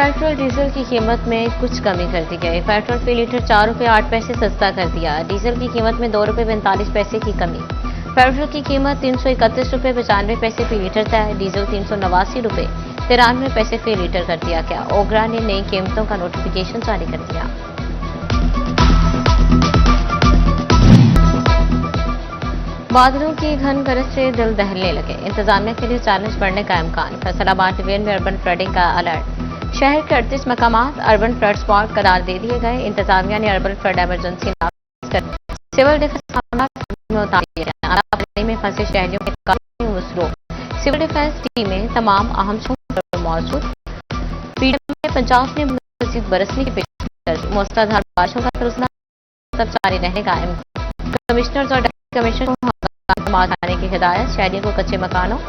Petrol diesel की कीमत में कुछ कमी कर दी गई। पेट्रोल फी लीटर 4 रुपये 8 पैसे सस्ता कर दिया। डीजल की कीमत में 2 रुपये 45 पैसे की कमी। पेट्रोल की कीमत 331 रुपये 95 पैसे फी लीटर तय। डीजल 389 रुपये 93 पैसे फी लीटर कर दिया गया। ओगरा ने नई कीमतों का नोटिफिकेशन जारी कर दिया। बादलों की घन गरज से दिल दहलने लगे। इंतजामिया के लिए चैलेंज बढ़ने का इम्कान। फैसलाबाद डिवीजन में अर्बन फ्लडिंग का अलर्ट। शहर के 38 मकामात अर्बन फ्लड स्पॉट करार दे दिए गए। इंतजामिया ने अर्बन फ्लड इमरजेंसी नाफिज कर सिविल डिफेंस में फंसे शहरियों के काफी मसरूफ। सिविल डिफेंस टीम में तमाम अहम शोर मौजूद। पीडीएम में पंजाब में मजीद बरसने की पेशकश। मूसलाधार बारिशों का सिलसिला जारी रहने का इम्कान। कमिश्नर और डिप्टी कमिश्नर को आने की हिदायत। शहरियों को कच्चे मकानों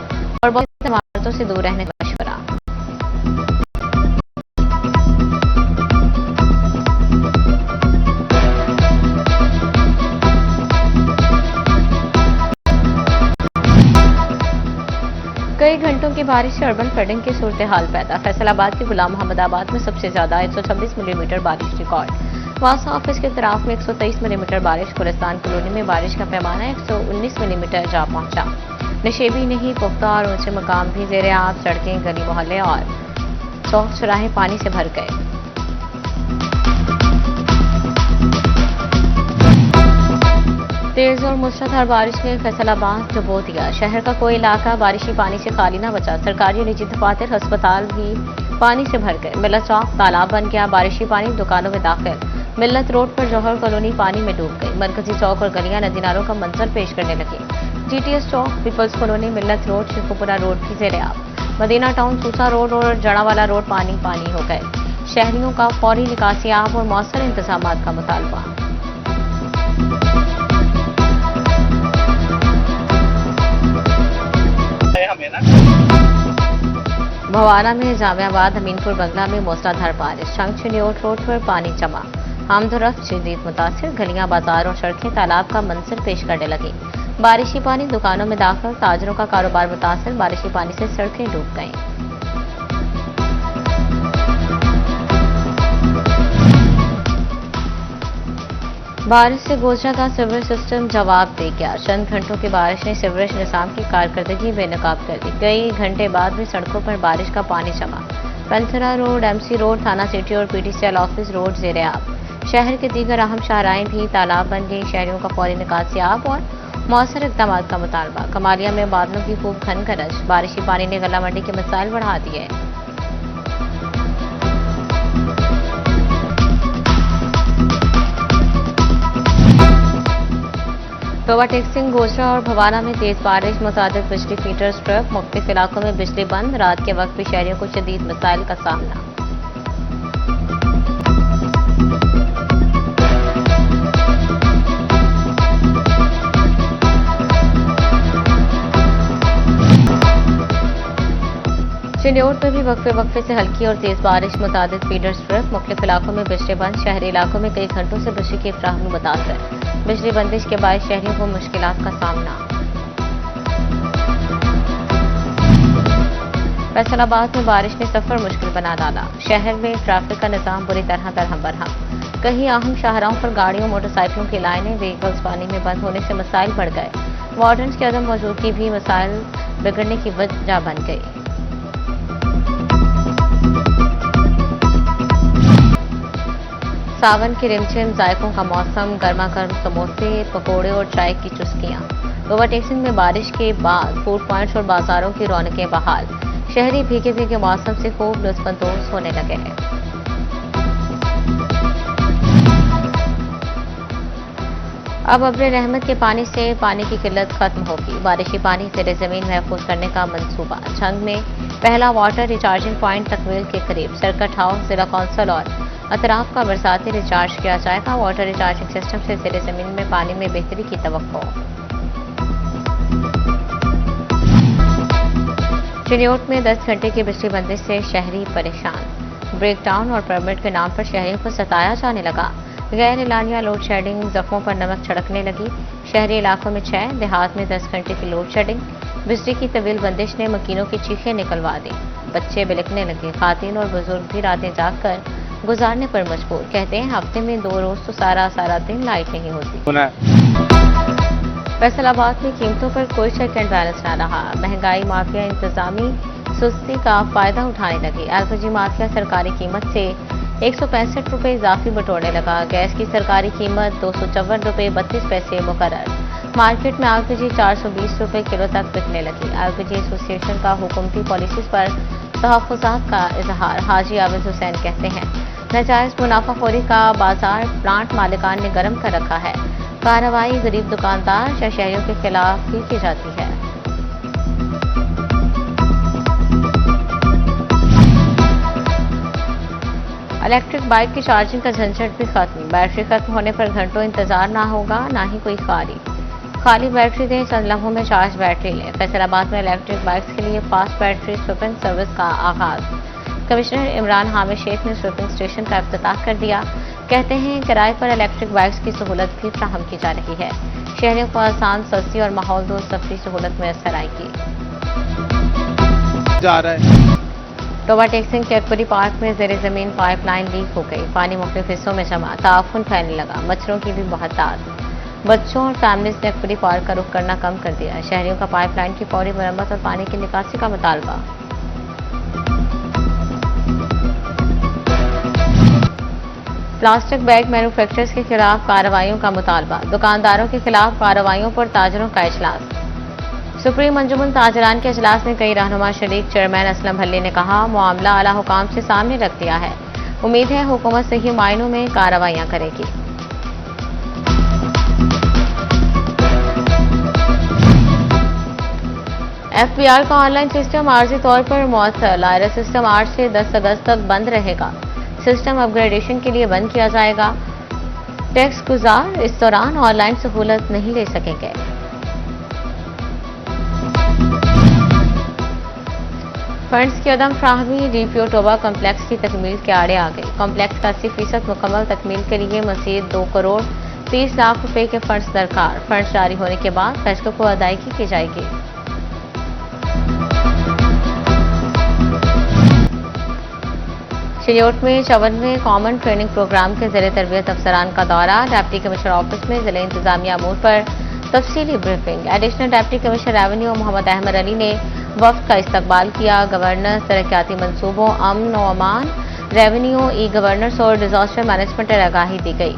और बहुत इमारतों से दूर रहने का मशवरा। कई घंटों की बारिश से अर्बन फ्लडिंग की सूरत हाल पैदा। फैसलाबाद के गुलाम मोहम्मदाबाद में सबसे ज्यादा 126 मिलीमीटर बारिश रिकॉर्ड। वासा ऑफिस के तरफ में 123 मिलीमीटर बारिश। गुलिस्तान कॉलोनी में बारिश का पैमाना 119 मिलीमीटर जा पहुंचा। नशेबी नहीं, पुख्ता और ऊंचे मकाम भी जेर आब। सड़कें, गली मोहल्ले और चौक चौराहे पानी से भर गए। तेज और मूसलाधार बारिश ने फैसलाबाद डुबो दिया। शहर का कोई इलाका बारिशी पानी से खाली न बचा। सरकारी और निजी दफातर, अस्पताल भी पानी से भर गए। मिल्लत चौक तालाब बन गया। बारिशी पानी दुकानों में दाखिल। मिल्लत रोड पर जौहर कॉलोनी पानी में डूब गई। मरकजी चौक और गलियां नदी नालों का मंजर पेश करने लगी। जीटीएस चौक, पीपल्स कॉलोनी, मिल्लत रोड, शेखुपुरा रोड भी जेर आब। मदीना टाउन, सूसा रोड और जड़ावाला रोड पानी पानी हो गए। शहरियों का फौरी निकासी आब और मौसर इंतजाम का मुतालबा। भवाना में जामियाबाद अमीनपुर बंगला में मूसलाधार बारिश। शंखचूनियोट रोड पर पानी जमा। हमदरफ्त शदीद मुतासिर। गलियां, बाजार और सड़कें तालाब का मंजर पेश करने लगी। बारिशी पानी दुकानों में दाखिल। ताजरों का कारोबार मुतासिर। बारिशी पानी से सड़कें डूब गईं। बारिश से गोजरा का सीवरेज सिस्टम जवाब दे गया। चंद घंटों की बारिश ने सीवरेज निजाम की कारकर्दगी बेनकाब कर दी। कई घंटे बाद भी सड़कों पर बारिश का पानी जमा। पंथरा रोड, एमसी रोड, थाना सिटी और पीटीसीएल ऑफिस रोड जेर आब। शहर के दीगर अहम शाहराएं भी तालाब बन गई। शहरियों का फौरी निकासी आब और मौसर इक़दाम का मुतालबा। कमालिया में बादलों की खूब घन गरज। बारिशी पानी ने गला मंडी के मसाइल बढ़ा दिए। ओवरटेक्सिंग गोजरा और भवाना में तेज बारिश। मुतादिद बिजली फीडर स्ट्रक। मुख्तलिफ इलाकों में बिजली बंद। रात के वक्त भी शहरियों को शदीद मसाइल का सामना। चिन्योट में भी वक्फे से हल्की और तेज बारिश। मुतादिद फीडर स्ट्रक। मुख्तलिफ इलाकों में बिजली बंद। शहरी इलाकों में कई घंटों से बिजली की फ्राहमी मुतासर। बिजली बंदिश के बाद शहरियों को मुश्किलात का सामना। फैसलाबाद में बारिश ने सफर मुश्किल बना डाला। शहर में ट्रैफिक का निजाम बुरी तरह दरहम बरहम। कहीं अहम शाहराहों पर गाड़ियों, मोटरसाइकिलों की लाइनें। व्हीकल्स पानी में बंद होने से मसाइल बढ़ गए। वार्डन्स की अदम मौजूदगी भी मसाइल बिगड़ने की वजह बन गई। सावन के रिमझिम जायकों का मौसम। गर्मा गर्म समोसे, पकौड़े और चाय की चुस्कियां। ओवरटेक्सिंग में बारिश के बाद फूड पॉइंट्स और बाजारों की रौनकें बहाल। शहरी भीगे भीगे मौसम से खूब लुत्फअंदोज होने लगे हैं। अब अब्र रहमत के पानी से पानी की किल्लत खत्म होगी। बारिशी पानी ज़ेरे ज़मीन महफूज करने का मंसूबा। झंग में पहला वाटर रिचार्जिंग पॉइंट तकमील के करीब। सर्किट हाउस, जिला कौंसिल और अतराफ का बरसाती रिचार्ज किया जाएगा। वाटर रिचार्जिंग सिस्टम से ज़ेरे ज़मीन में पानी में बेहतरी की तवक्को। चिन्योट में 10 घंटे की बिजली बंदिश से शहरी परेशान। ब्रेकडाउन और परमिट के नाम पर शहरियों को सताया जाने लगा। गैर एलानिया लोड शेडिंग। जख्मों पर नमक छिड़कने लगी। शहरी इलाकों में 6, देहात में 10 घंटे की लोड शेडिंग। बिजली की तवील बंदिश ने मकीनों की चीखें निकलवा दी। बच्चे बिलखने लगे। खातिन और बुजुर्ग भी रातें जागकर गुजारने पर मजबूर। कहते हैं हफ्ते में 2 रोज तो सारा दिन लाइट नहीं होती। फैसलाबाद में कीमतों पर कोई चेक एंड बैलेंस न रहा। महंगाई माफिया इंतजामी सुस्ती का फायदा उठाने लगे। एलपीजी माफिया सरकारी कीमत से 165 रुपये इजाफी बटोरने लगा। गैस की सरकारी कीमत 254 रुपये 32 पैसे मुकर्रर। मार्केट में एलपीजी 420 रुपये किलो तक बिकने लगी। एलपीजी एसोसिएशन का हुकूमती पॉलिसीज पर तहफ्फुज़ात का इजहार। हाजी आबिद हुसैन कहते हैं नाजायज मुनाफाखोरी का बाजार प्लांट मालिकान ने गर्म कर रखा है। कार्रवाई गरीब दुकानदार या शहरियों के खिलाफ भी की जाती है। इलेक्ट्रिक बाइक की चार्जिंग का झंझट भी खत्म। बैटरी खत्म होने पर घंटों इंतजार ना होगा, ना ही कोई खाली बैटरी दें, चंद लम्हों में चार्ज बैटरी लें। फैसलाबाद में इलेक्ट्रिक बाइक्स के लिए फास्ट बैटरी स्विपिंग सर्विस का आगाज। कमिश्नर इमरान हामिद शेख ने स्विपिंग स्टेशन का इफ्तिताह कर दिया। कहते हैं किराए पर इलेक्ट्रिक बाइक्स की सहूलत भी फ्राहम की जा रही है। शहरियों को आसान, सस्ती और माहौल दोस्त सफरी सहूलत मैसर आएगी। टोबा टेक्सिंग के अकबरी पार्क में ज़ेरे ज़मीन पाइपलाइन लीक हो गई। पानी मुख्तलिफ हिस्सों में जमा, ताफुन फैलने लगा। मच्छरों की भी बहुत तादाद। बच्चों और फैमिलीज ने अकबरी पार्क का रुख करना कम कर दिया। शहरियों का पाइपलाइन की फौरी मरम्मत और पानी की निकासी का मुतालबा। प्लास्टिक बैग मैन्युफैक्चरर्स के खिलाफ कार्रवाइयों का मुतालबा। दुकानदारों के खिलाफ कार्रवाइयों पर ताजरों का इजलास। सुप्रीम अंजुमन ताजरान के इजलास में कई रहनुमा शरीक। चेयरमैन असलम भल्ले ने कहा मामला आला हुकाम से सामने रख दिया है। उम्मीद है हुकूमत सही मायनों में कार्रवाइयां करेगी। एफबीआर का ऑनलाइन सिस्टम आर्जी तौर पर मुअत्तल। आईआरएस सिस्टम 8 से 10 अगस्त तक बंद रहेगा। सिस्टम अपग्रेडेशन के लिए बंद किया जाएगा। टैक्स गुजार इस दौरान ऑनलाइन सहूलत नहीं ले सकेंगे। फंड्स की अदम फ्राहमी। डीपीओ टोबा कॉम्प्लेक्स की तकमील के आड़े आ गई। कॉम्प्लेक्स का 80% मुकम्मल तकमील के लिए मजीद 2 करोड़ 30 लाख रुपए के फंड्स दरकार। फंड्स जारी होने के बाद फैसलों को अदायगी की जाएगी। शिलियोट में 54वें कॉमन ट्रेनिंग प्रोग्राम के ज़रिए तरबियत अफसरान का दौरा। डिप्टी कमिश्नर ऑफिस में जिले इंतजामिया अमूर पर तफसीली briefing. Additional deputy commissioner revenue Mohammad Ahmad Ali ने वफ्द का इस्तकबाल किया। गवर्नर तरक्याती मंसूबों, अमन व अमान, रेवेन्यू, ई गवर्नेंस और डिजास्टर मैनेजमेंट पर आगाही दी गई।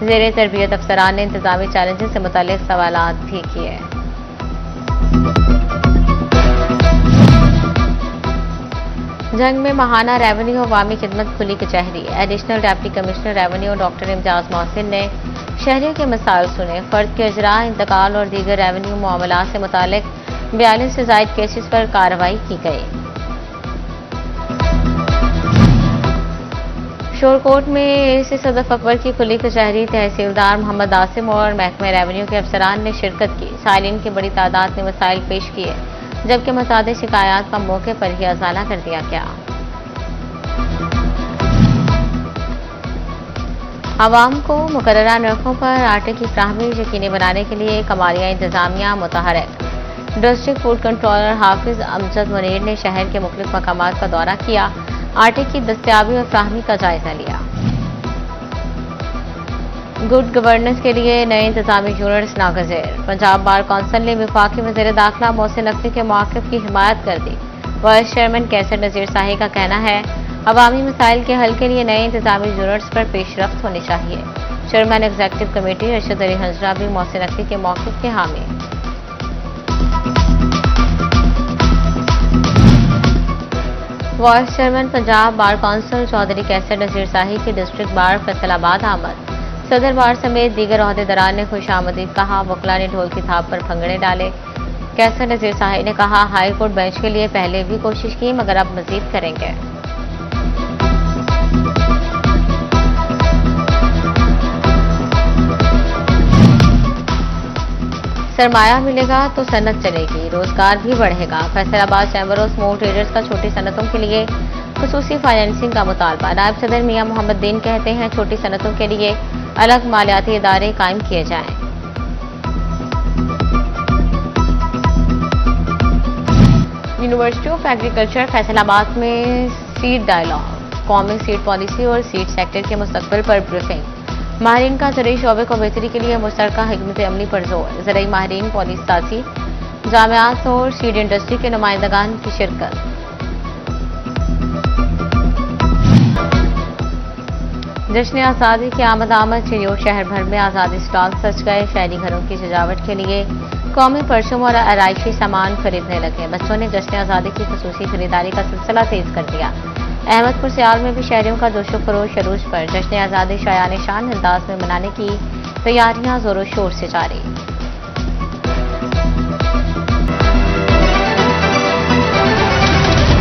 ज़ेरे तरबियत अफसरान ने इंतजामी चैलेंजेस से मुताल्लिक सवालात भी किए। जंग में महाना रेवेन्यू अवामी खिदमत खुली कचहरी। Additional deputy commissioner revenue doctor Imtiaz Mohsin ने शहरियों के मसाइल सुने। फर्द के अजरा, इंतकाल और दीगर रेवेन्यू मामलात से मुतालिक 42 से ज़ायद केसेस पर कार्रवाई की गई। शोरकोट में एसी सदफ अकबर की खुली कचहरी। तहसीलदार मोहम्मद आसिम और महकमे रेवेन्यू के अफसरान ने शिरकत की। साइलिन की बड़ी तादाद ने मसाइल पेश किए, जबकि मुतादिद शिकायत का मौके पर ही अजाला कर दिया गया। आवाम को मुकर्ररा नरखों पर आटे की फ्राहमी यकीनी बनाने के लिए कमालिया इंतजामिया मुतहरक। डिस्ट्रिक्ट फूड कंट्रोलर हाफिज अमजद मुनीर ने शहर के मुख्तलिफ मकामात का दौरा किया। आटे की दस्तयाबी और फ्राहमी का जायजा लिया। गुड गवर्नेंस के लिए नए इंतजामी यूनिट्स नागज़ीर। पंजाब बार कौंसिल ने वफाकी वज़ीर दाखिला मोहसिन नकवी के मौक़िफ़ की हिमायत कर दी। वाइस चेयरमैन कैसर नज़ीर शाही का कहना है अवामी मसाइल के हल के लिए नए इंतजामी यूनिट्स पर पेशरफ्त होनी चाहिए। Chairman executive committee Arshad Ali Hanjra भी मोहसिन नकवी के मौक़िफ़ के हामी। Vice chairman Punjab bar council Chaudhry Qaiser Nazir Shahi की डिस्ट्रिक्ट बार फैसलाबाद आमद। सदर बार समेत दीगर ओहदेदारान ने खुशामदीद कहा। वकला ने ढोल की थाप पर भंगड़े डाले। कैसर नज़ीर शाही ने कहा हाई कोर्ट बेंच के लिए पहले भी कोशिश की, मगर अब मजीद करेंगे। सरमाया मिलेगा तो सनत चलेगी, रोजगार भी बढ़ेगा। Faisalabad chamber of small traders का छोटी सनतों के लिए खुसूसी फाइनेंसिंग का मुतालबा। नायब सदर मियां मोहम्मद दीन कहते हैं छोटी सनतों के लिए अलग मालियाती इदारे कायम किए जाएं। यूनिवर्सिटी ऑफ एग्रीकल्चर फैसलाबाद में सीड डायलॉग, कौमी सीड पॉलिसी और सीड सेक्टर के मुस्तकबिल पर ब्रीफिंग। माहिरीन का ज़रूरी शोबे को बेहतरी के लिए मुश्तरका हिकमत अमली पर जोर। ज़रूरी माहिरीन, पॉलिसी साजी, जामियात और सीड इंडस्ट्री के नुमाइंदगान की शिरकत। जश्न आज़ादी की आमद चिन्योर शहर भर में आज़ादी स्टॉल सज गए। शहरी घरों की सजावट के लिए कौमी परचम और आराइशी सामान खरीदने लगे। बच्चों ने जश्न आज़ादी की खसूसी खरीदारी का सिलसिला तेज कर दिया। अहमदपुर सियाल में भी शहरियों का जोशो खरोश अरूज पर। जश्न आज़ादी शायान शान अंदाज में मनाने की तैयारियां जोरों शोर से जारी।